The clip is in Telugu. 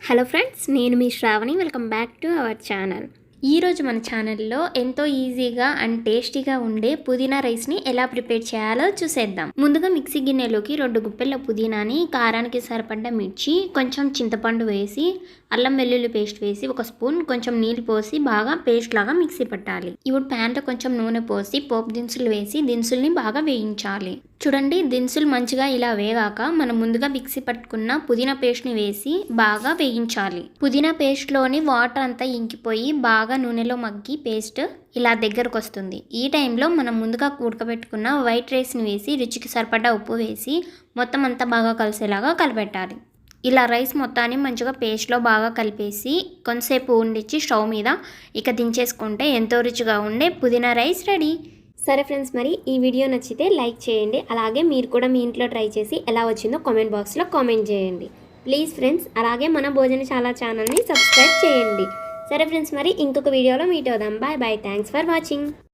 హలో ఫ్రెండ్స్, నేను మీ Shravani. Welcome back to our channel. ఈరోజు మన ఛానల్లో ఎంతో ఈజీగా అండ్ టేస్టీగా ఉండే పుదీనా రైస్ని ఎలా ప్రిపేర్ చేయాలో చూసేద్దాం. ముందుగా మిక్సీ గిన్నెలోకి 2 గుప్పెల పుదీనాని, కారానికి సరిపడ్డ మిర్చి, కొంచెం చింతపండు వేసి, అల్లం వెల్లుల్లి పేస్ట్ వేసి, 1 స్పూన్ కొంచెం నీళ్ళు పోసి బాగా పేస్ట్ లాగా మిక్సీ పట్టాలి. ఇప్పుడు ప్యాన్లో కొంచెం నూనె పోసి పోపు దినుసులు వేసి దినుసుల్ని బాగా వేయించాలి. చూడండి, దినుసులు మంచిగా ఇలా వేగాక మనం ముందుగా మిక్సీ పట్టుకున్న పుదీనా పేస్ట్ని వేసి బాగా వేయించాలి. పుదీనా పేస్ట్లోని వాటర్ అంతా ఇంకిపోయి బాగా నూనెలో మగ్గి పేస్ట్ ఇలా దగ్గరకు వస్తుంది. ఈ టైంలో మనం ముందుగా ఉడకబెట్టుకున్న వైట్ రైస్ని వేసి రుచికి సరిపడా ఉప్పు వేసి మొత్తం అంతా బాగా కలిసేలాగా కలిపెట్టాలి. ఇలా రైస్ మొత్తాన్ని మంచిగా పేస్ట్లో బాగా కలిపేసి కొంతసేపు ఉండిచ్చి స్టవ్ మీద ఇక దించేసుకుంటే ఎంతో రుచిగా ఉండే పుదీనా రైస్ రెడీ. సరే ఫ్రెండ్స్, మరి ఈ వీడియో నచ్చితే లైక్ చేయండి. అలాగే మీరు కూడా మీ ఇంట్లో ట్రై చేసి ఎలా వచ్చిందో కామెంట్ బాక్స్లో కామెంట్ చేయండి ప్లీజ్ ఫ్రెండ్స్. అలాగే మన భోజనశాల ఛానల్ని సబ్స్క్రైబ్ చేయండి. సరే ఫ్రెండ్స్, మరి ఇంకొక వీడియోలో మీట్ అవుదాం. Bye bye. Thanks for watching.